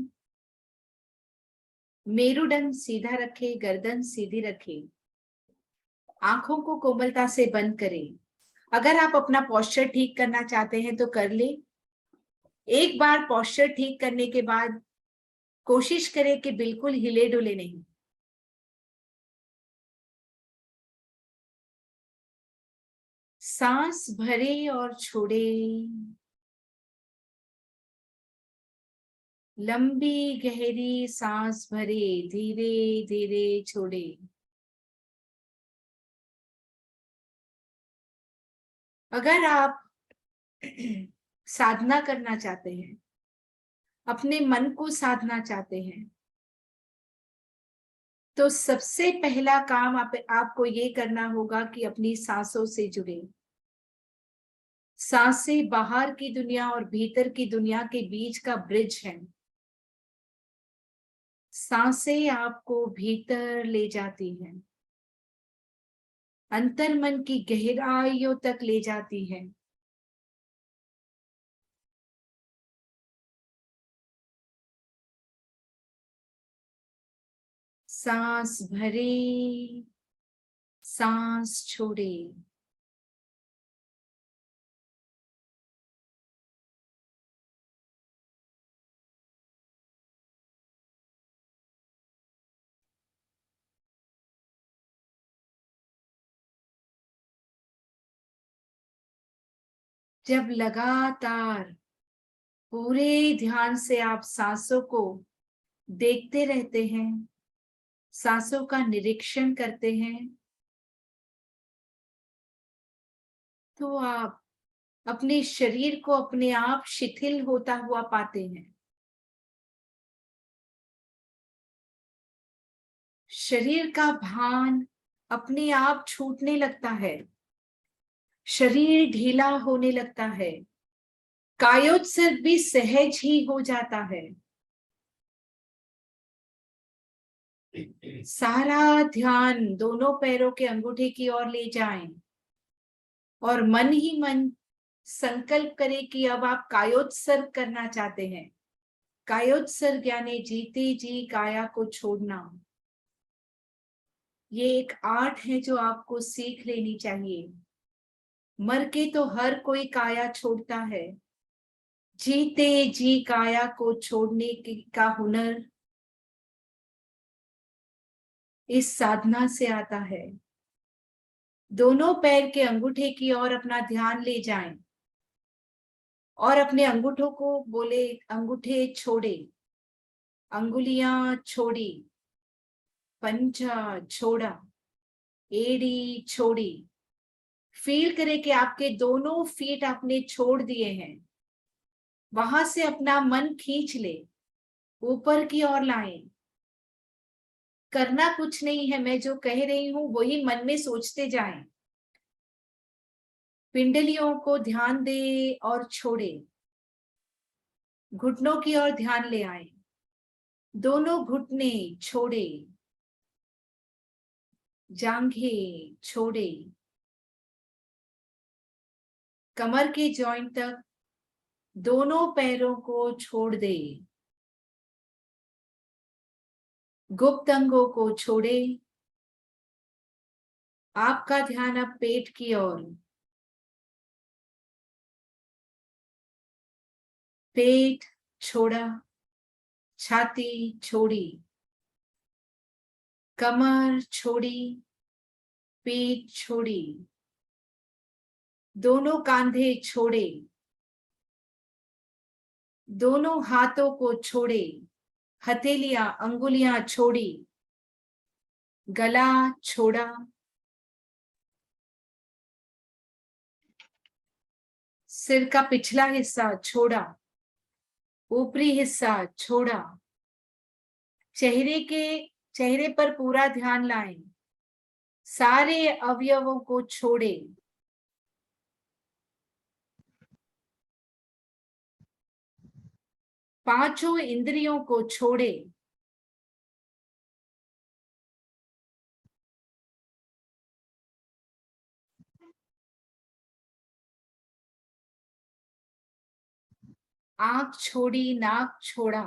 मेरुदंड सीधा रखे, गर्दन सीधी रखे, आंखों को कोमलता से बंद करें। अगर आप अपना पोस्चर ठीक करना चाहते हैं तो कर ले। एक बार पोस्चर ठीक करने के बाद कोशिश करें कि बिल्कुल हिले डुले नहीं। सांस भरे और छोड़े, लंबी गहरी सांस भरे, धीरे धीरे छोड़े। अगर आप साधना करना चाहते हैं, अपने मन को साधना चाहते हैं, तो सबसे पहला काम आपको ये करना होगा कि अपनी सांसों से जुड़े। सांसें बाहर की दुनिया और भीतर की दुनिया के बीच का ब्रिज है। सांसें आपको भीतर ले जाती हैं, अंतर्मन की गहराइयों तक ले जाती हैं। सांस भरे, सांस छोड़े। जब लगातार पूरे ध्यान से आप सांसों को देखते रहते हैं, सांसों का निरीक्षण करते हैं, तो आप अपने शरीर को अपने आप शिथिल होता हुआ पाते हैं। शरीर का भान अपने आप छूटने लगता है, शरीर ढीला होने लगता है, कायोत्सर्ग भी सहज ही हो जाता है। सारा ध्यान दोनों पैरों के अंगूठे की ओर ले जाएं और मन ही मन संकल्प करें कि अब आप कायोत्सर्ग करना चाहते हैं। कायोत्सर्ग यानी जीते जी काया को छोड़ना। ये एक आर्ट है जो आपको सीख लेनी चाहिए। मर के तो हर कोई काया छोड़ता है, जीते जी काया को छोड़ने का हुनर इस साधना से आता है। दोनों पैर के अंगूठे की ओर अपना ध्यान ले जाएं और अपने अंगूठों को बोले, अंगूठे छोड़े, अंगुलियां छोड़ी, पंजा छोड़ा, एड़ी छोड़ी। फील करें कि आपके दोनों फीट आपने छोड़ दिए हैं। वहां से अपना मन खींच ले, ऊपर की ओर लाएं। करना कुछ नहीं है, मैं जो कह रही हूं वही मन में सोचते जाएं। पिंडलियों को ध्यान दे और छोड़े। घुटनों की ओर ध्यान ले आए, दोनों घुटने छोड़े, जांघे छोड़े, कमर के जॉइंट तक दोनों पैरों को छोड़ दे। गुप्त अंगों को छोड़े। आपका ध्यान अब पेट की ओर। पेट छोड़ा, छाती छोड़ी, कमर छोड़ी, पेट छोड़ी, दोनों कांधे छोड़े, दोनों हाथों को छोड़े, हथेलियां अंगुलियां छोड़ी, गला छोड़ा, सिर का पिछला हिस्सा छोड़ा, ऊपरी हिस्सा छोड़ा। चेहरे पर पूरा ध्यान लाएं, सारे अवयवों को छोड़े। पांचों इंद्रियों को छोड़े। आंख छोड़ी, नाक छोड़ा,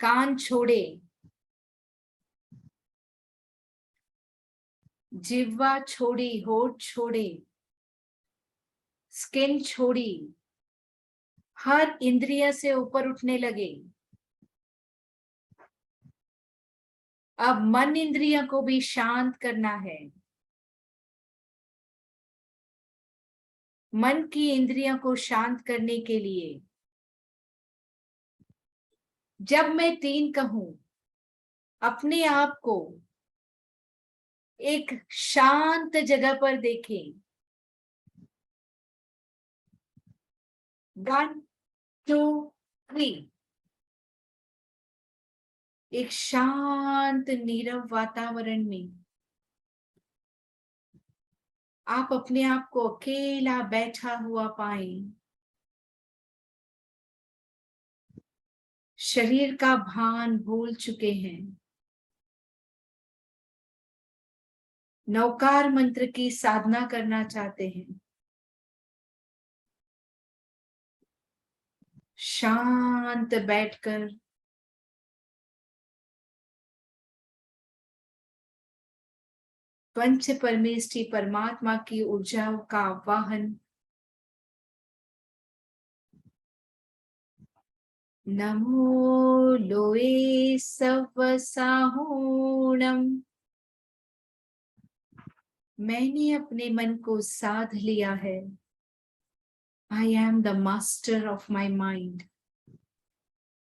कान छोड़े, जिह्वा छोड़ी, होठ छोड़े, स्किन छोड़ी। हर इंद्रिय से ऊपर उठने लगे। अब मन इंद्रिय को भी शांत करना है। मन की इंद्रियों को शांत करने के लिए जब मैं 3 कहूं, अपने आप को एक शांत जगह पर देखें। 1, 2, 3। एक शांत नीरव वातावरण में आप अपने आप को अकेला बैठा हुआ पाएं। शरीर का भान भूल चुके हैं। नौकार मंत्र की साधना करना चाहते हैं। शांत बैठकर पंच परमेष्ठी परमात्मा की ऊर्जा का आवाहन। नमो लोए सवसाहूणम। मैंने अपने मन को साध लिया है। I am the master of my mind.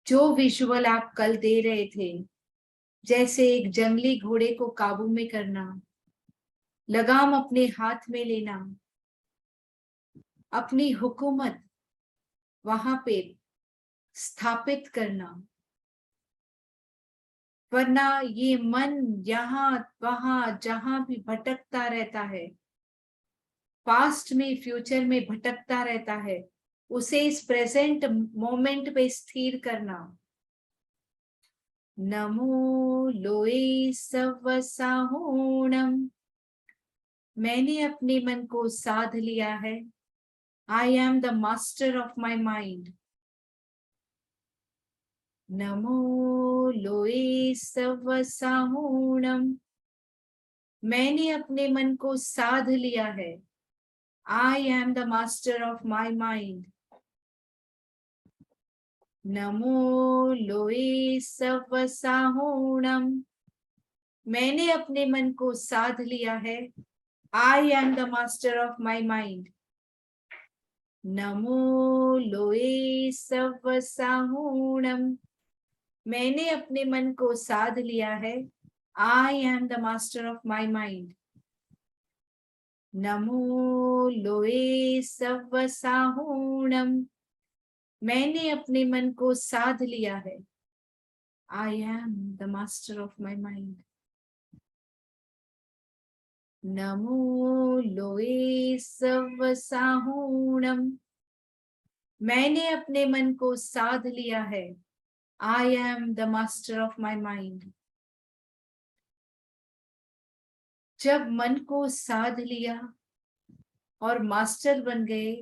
जो विजुअल आप कल दे रहे थे, जैसे एक जंगली घोड़े को काबू में करना, लगाम अपने हाथ में लेना, अपनी हुकूमत वहां पे स्थापित करना, वरना ये मन यहाँ वहां जहां भी भटकता रहता है, पास्ट में फ्यूचर में भटकता रहता है, उसे इस प्रेजेंट मोमेंट पे स्थिर करना। नमो लोए सवसाहूणम। मैंने अपने मन को साध लिया है। I am the master of my mind. नमो लोए सवसाहूणम। मैंने अपने मन को साध लिया है। I am the master of my mind. नमो लोए सवसाहूणम। मैंने अपने मन को साध लिया है। I am the master of my mind. नमो लोए सवसाहूणम। मैंने अपने मन को साध लिया है। I am the master of my mind. नमो लोए सवसाहूणम। मैंने अपने मन को साध लिया है। I am the master of my mind. नमो लोए सवसाहूणम। मैंने अपने मन को साध लिया है। I am the master of my mind. जब मन को साध लिया और मास्टर बन गए,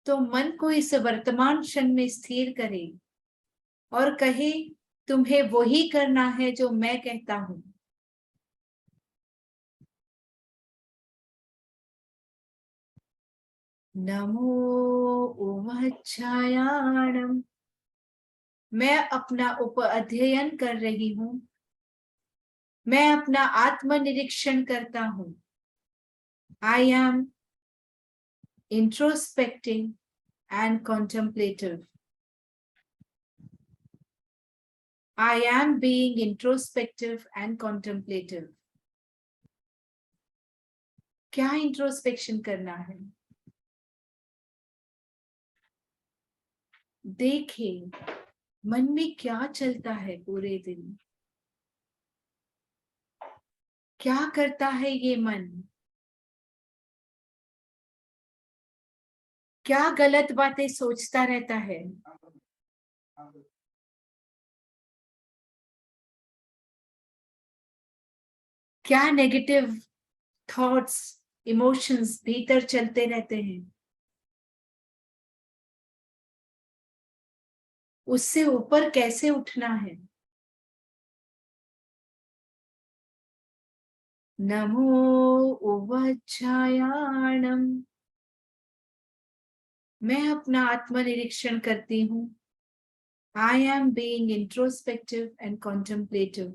तो मन को इस वर्तमान क्षण में स्थिर करे और कहे, तुम्हें वही करना है जो मैं कहता हूं। नमो उमच्छायाणम। मैं अपना उप अध्ययन कर रही हूं। मैं अपना आत्मनिरीक्षण करता हूं। I am introspecting and contemplative. I am being introspective and contemplative. क्या इंट्रोस्पेक्शन करना है? देखें मन में क्या चलता है पूरे दिन। क्या करता है ये मन? क्या गलत बातें सोचता रहता है? क्या नेगेटिव थॉट्स, इमोशंस भीतर चलते रहते हैं? उससे ऊपर कैसे उठना है? नमो उवच्छायाणम। मैं अपना आत्मनिरीक्षण करती हूँ। I am being introspective and contemplative.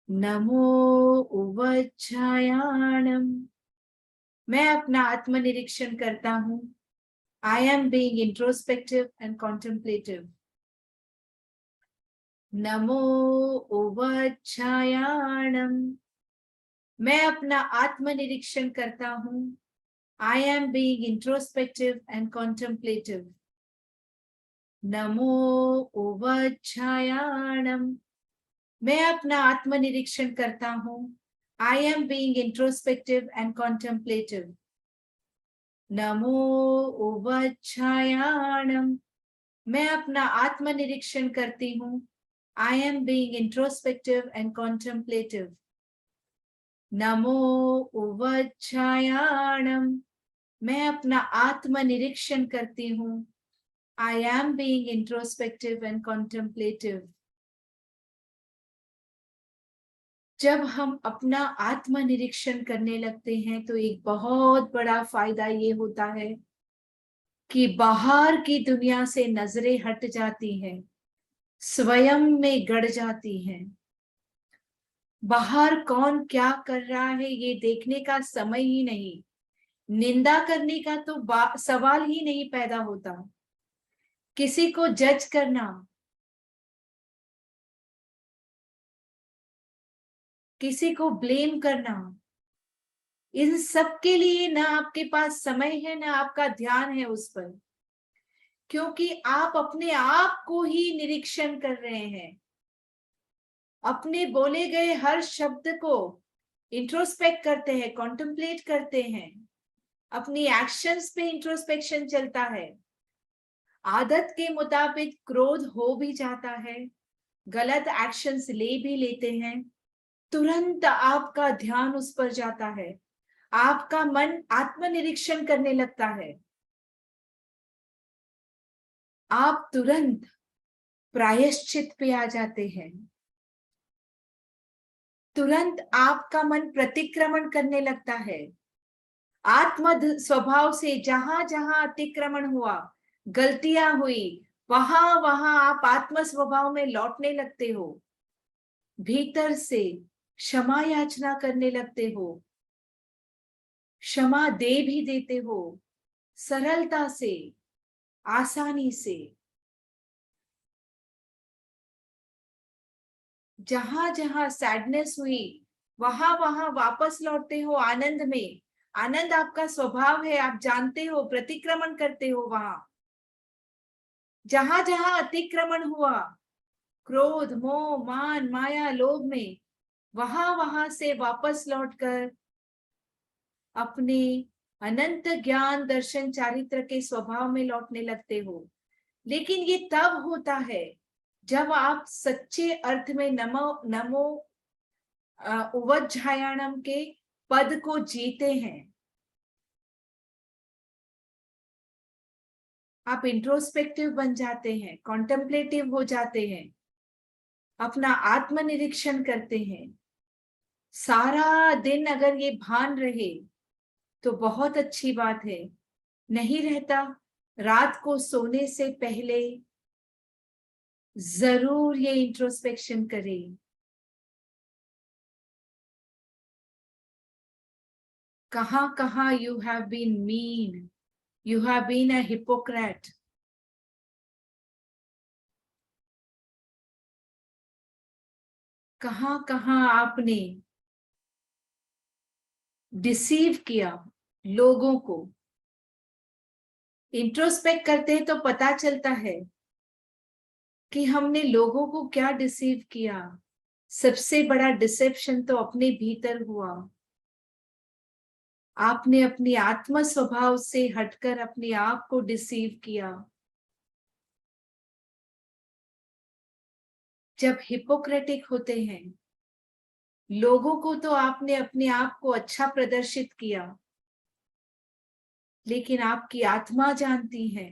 नमो उवच्छायाणम। मैं अपना आत्मनिरीक्षण करता हूँ। I am being introspective and contemplative. नमो उवच्छायाणम। मैं अपना आत्मनिरीक्षण करता हूँ। I am being introspective and contemplative. नमो उवच्छायाणम। मैं अपना आत्मनिरीक्षण करता हूँ। I am being introspective and contemplative. नमो उवच्छायाणम। मैं अपना आत्मनिरीक्षण करती हूँ। I am being introspective and contemplative. नमो उवच्छायाणम। मैं अपना आत्मनिरीक्षण करती हूँ। I am being introspective and contemplative. जब हम अपना आत्मनिरीक्षण करने लगते हैं तो एक बहुत बड़ा फायदा ये होता है कि बाहर की दुनिया से नजरें हट जाती हैं, स्वयं में गड़ जाती हैं। बाहर कौन क्या कर रहा है ये देखने का समय ही नहीं, निंदा करने का तो सवाल ही नहीं पैदा होता। किसी को जज करना, किसी को ब्लेम करना, इन सब के लिए ना आपके पास समय है ना आपका ध्यान है उस पर, क्योंकि आप अपने आप को ही निरीक्षण कर रहे हैं। अपने बोले गए हर शब्द को इंट्रोस्पेक्ट करते हैं, कॉन्टेम्पलेट करते हैं, अपनी एक्शंस पे इंट्रोस्पेक्शन चलता है। आदत के मुताबिक क्रोध हो भी जाता है, गलत एक्शंस ले भी लेते हैं, तुरंत आपका ध्यान उस पर जाता है, आपका मन आत्मनिरीक्षण करने लगता है। आप तुरंत प्रायश्चित पे आ जाते हैं, तुरंत आपका मन प्रतिक्रमण करने लगता है। आत्म स्वभाव से जहां जहां अतिक्रमण हुआ, गलतियां हुई, वहां वहां आप आत्म स्वभाव में लौटने लगते हो, भीतर से क्षमा याचना करने लगते हो, क्षमा दे भी देते हो, सरलता से, आसानी से। जहां जहां सैडनेस हुई वहां वहां वापस लौटते हो आनंद में। आनंद आपका स्वभाव है, आप जानते हो, प्रतिक्रमण करते हो वहां। जहां जहां अतिक्रमण हुआ, क्रोध, मोह, मान, माया, लोभ में, वहां वहां से वापस लौटकर अपने अनंत ज्ञान, दर्शन, चारित्र के स्वभाव में लौटने लगते हो। लेकिन ये तब होता है जब आप सच्चे अर्थ में नमो उवज्झायाणम के पद को जीते हैं। आप इंट्रोस्पेक्टिव बन जाते हैं, कॉन्टेम्पलेटिव हो जाते हैं, अपना आत्मनिरीक्षण करते हैं। सारा दिन अगर ये भान रहे तो बहुत अच्छी बात है, नहीं रहता, रात को सोने से पहले जरूर ये इंट्रोस्पेक्शन करें। कहां कहां you have been mean, you have been a hypocrite, कहां कहां आपने डिसीव किया लोगों को। इंट्रोस्पेक्ट करते हैं तो पता चलता है कि हमने लोगों को क्या डिसीव किया। सबसे बड़ा डिसेप्शन तो अपने भीतर हुआ। आपने अपनी आत्म स्वभाव से हटकर अपने आप को डिसीव किया। जब हिपोक्रेटिक होते हैं, लोगों को तो आपने अपने आप को अच्छा प्रदर्शित किया, लेकिन आपकी आत्मा जानती है,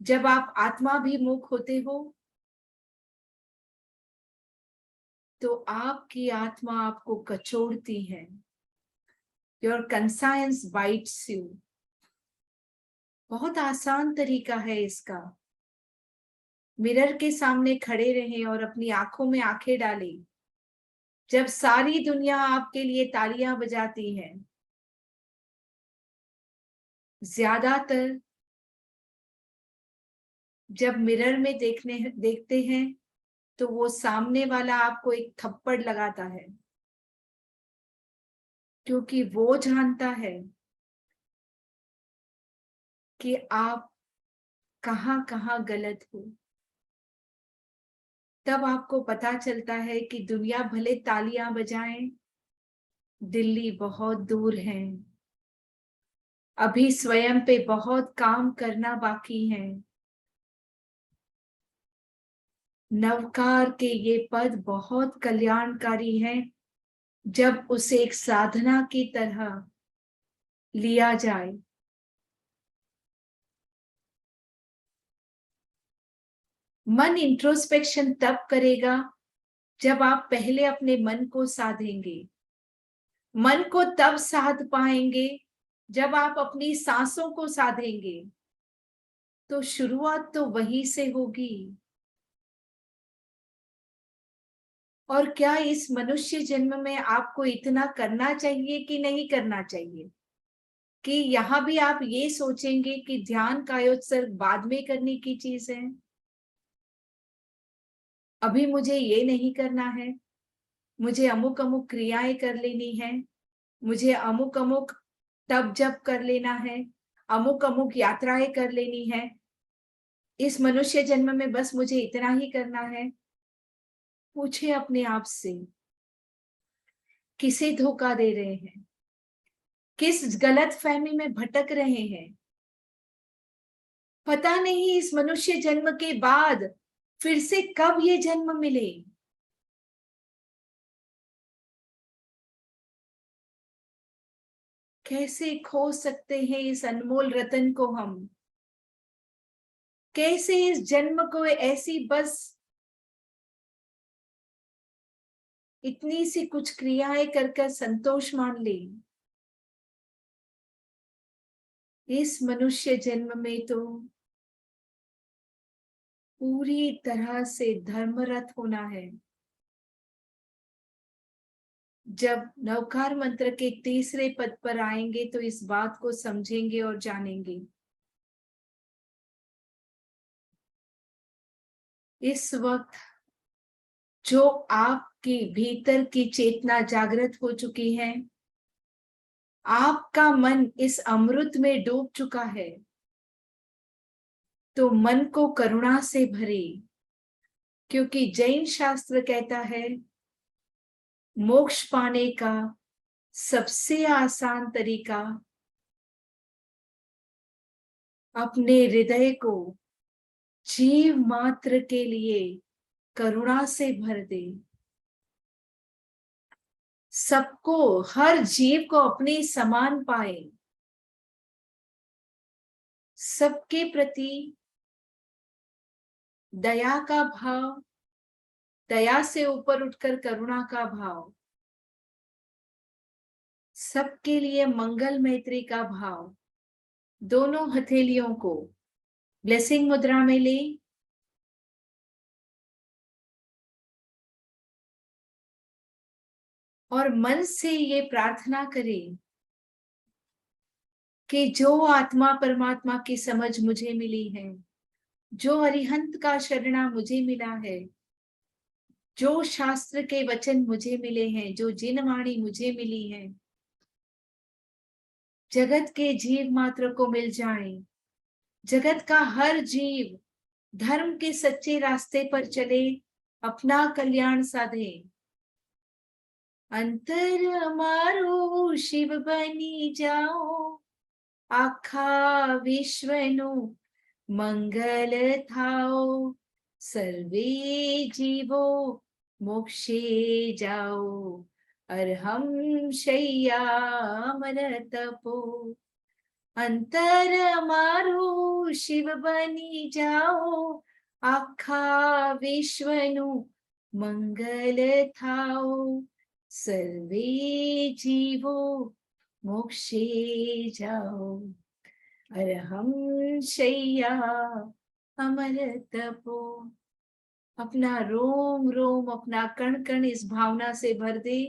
जब आप आत्माभिमुख होते हो तो आपकी आत्मा आपको कचोड़ती है। Your conscience bytes you. बहुत आसान तरीका है इसका। मिरर के सामने खड़े रहें और अपनी आंखों में आंखें डालें। जब सारी दुनिया आपके लिए तालियां बजाती है, ज्यादातर जब मिरर में देखते हैं तो वो सामने वाला आपको एक थप्पड़ लगाता है, क्योंकि वो जानता है कि आप कहां कहां गलत हो। तब आपको पता चलता है कि दुनिया भले तालियां बजाएं, दिल्ली बहुत दूर है, अभी स्वयं पे बहुत काम करना बाकी है। नवकार के ये पद बहुत कल्याणकारी हैं जब उसे एक साधना की तरह लिया जाए। मन इंट्रोस्पेक्शन तब करेगा जब आप पहले अपने मन को साधेंगे, मन को तब साध पाएंगे जब आप अपनी सांसों को साधेंगे। तो शुरुआत तो वहीं से होगी। और क्या इस मनुष्य जन्म में आपको इतना करना चाहिए कि नहीं करना चाहिए, कि यहाँ भी आप ये सोचेंगे कि ध्यान कायोत्सर्ग बाद में करने की चीज है, अभी मुझे ये नहीं करना है, मुझे अमुक अमुक क्रियाएं कर लेनी है, मुझे अमुक अमुक तप जप कर लेना है, अमुक अमुक यात्राएं कर लेनी है, इस मनुष्य जन्म में बस मुझे इतना ही करना है। पूछे अपने आप से, किसे धोखा दे रहे हैं, किस गलत फहमी में भटक रहे हैं। पता नहीं इस मनुष्य जन्म के बाद फिर से कब ये जन्म मिले। कैसे खो सकते हैं इस अनमोल रतन को हम, कैसे इस जन्म को ऐसी बस इतनी सी कुछ क्रियाएं कर संतोष मान ले। इस मनुष्य जन्म में तो पूरी तरह से धर्मरत होना है। जब नवकार मंत्र के तीसरे पद पर आएंगे तो इस बात को समझेंगे और जानेंगे। इस वक्त जो आपके भीतर की चेतना जागृत हो चुकी है, आपका मन इस अमृत में डूब चुका है, तो मन को करुणा से भरे, क्योंकि जैन शास्त्र कहता है मोक्ष पाने का सबसे आसान तरीका अपने हृदय को जीव मात्र के लिए करुणा से भर दे। सबको, हर जीव को अपने समान पाए, सबके प्रति दया का भाव, दया से ऊपर उठकर करुणा का भाव, सबके लिए मंगल मैत्री का भाव, दोनों हथेलियों को ब्लेसिंग मुद्रा में ले और मन से ये प्रार्थना करें कि जो आत्मा परमात्मा की समझ मुझे मिली है, जो अरिहंत का शरणा मुझे मिला है, जो शास्त्र के वचन मुझे मिले हैं, जो जिनवाणी मुझे मिली है, जगत के जीव मात्र को मिल जाए। जगत का हर जीव धर्म के सच्चे रास्ते पर चले, अपना कल्याण साधे। अंतर मारो शिव बनी जाओ, आखा विश्वनु मंगल थाओ, सर्वे जीवो मोक्षे जाओ, अरहम शय्या मन तपो। अंतर मारो शिव बनी जाओ, आखा विश्वनु मंगल थाओ, सर्वे जीवो मोक्षे जाओ, अरहम शय्या अमर तपो। अपना रोम रोम, अपना कण कण इस भावना से भर दे।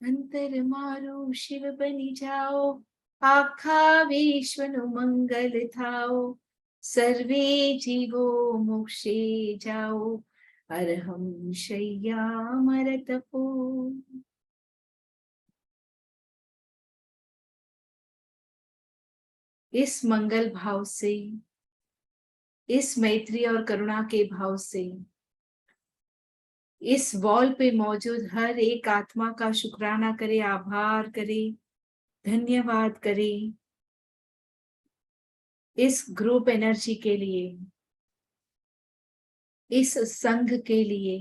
अंतर मारो शिव बनी जाओ, आखा विश्वनु मंगल थाओ, सर्वे जीवो मोक्षे जाओ, अरहम शय्या अमर तपो। इस मंगल भाव से, इस मैत्री और करुणा के भाव से इस वॉल पे मौजूद हर एक आत्मा का शुक्राना करे, आभार करे, धन्यवाद करे इस ग्रुप एनर्जी के लिए, इस संघ के लिए,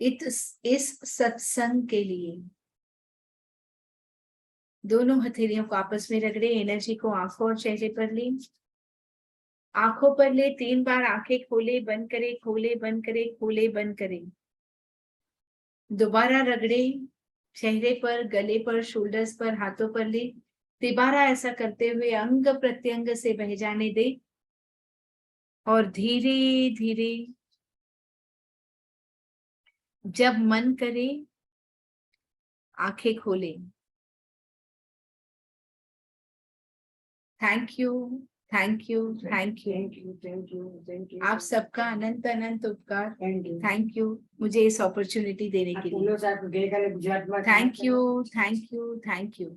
इस सत्संग के लिए। दोनों हथेलियों को आपस में रगड़े, एनर्जी को आंखों और चेहरे पर ले। आंखों पर ले 3 बार, आंखें खोले बंद करे, खोले बंद करे, खोले बंद करे। दोबारा रगड़े चेहरे पर, गले पर, शोल्डर्स पर, हाथों पर ले। तिबारा ऐसा करते हुए अंग प्रत्यंग से बह जाने दे और धीरे धीरे जब मन करे आंखें खोले। Thank you, thank you, thank you. आप सबका अनंत अनंत उपकार। थैंक यू मुझे इस अपॉर्चुनिटी देने के लिए। Thank you, thank you, thank you.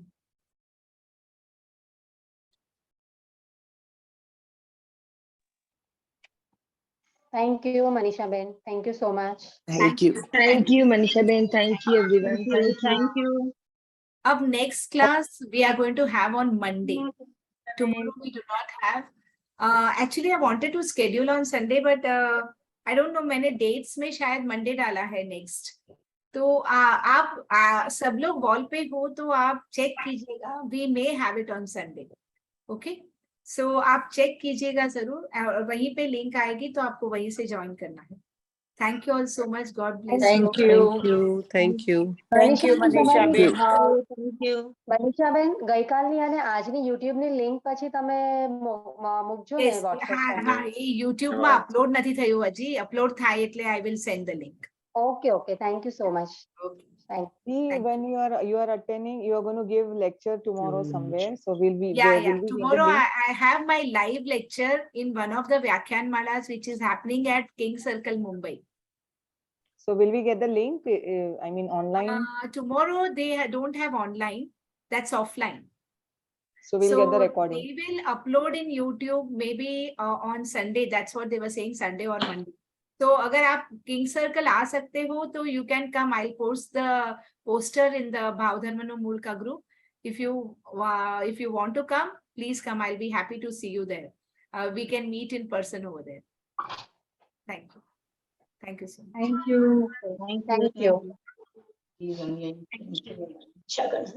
Thank you, Manisha Ben. Thank you so much. Thank you. Thank you, Manisha Ben. Thank you, everyone. Thank you. अब next class we are going to have on Monday. Tomorrow we do not have. Actually, I wanted to schedule on Sunday, but I don't know. मैंने dates में शायद Monday डाला है next. तो आप सब लोग वॉल पे हो तो आप चेक कीजिएगा. We may have it on Sunday. Okay. So आप चेक कीजिएगा जरूर. और वहीं पे लिंक आएगी तो आपको वहीं से ज्वाइन करना है. Thank you all so much. God bless you. Thank you. Thank you. Thank you. Thank you, Manisha Ben. Thank you. Manisha Ben, ગઈકાલની અને આજની YouTube ની લિંક પછી તમે મૂકજો ને Yes, WhatsApp હા પર. હા એ YouTube માં અપલોડ નથી થયું હજી. અપલોડ થાય એટલે I will send the link. Okay, okay. Thank you so much. Okay. Thank See, Thank when you are attending, you are going to give lecture tomorrow somewhere. So will we? Yeah, will yeah. we get the Tomorrow link? I have my live lecture in one of the Vyakhyan Malas which is happening at King Circle, Mumbai. So will we get the link? I mean online. Tomorrow they don't have online. That's offline. So we'll get the recording. They will upload in YouTube maybe on Sunday. That's what they were saying, Sunday or Monday. So अगर आप King Circle आ सकते हो तो you can come. I'll post the poster in the Bhav Dharmanu Moolka group. If you want to come, please come. I'll be happy to see you there. We can meet in person over there. Thank you. Thank you so much. you. Thank you.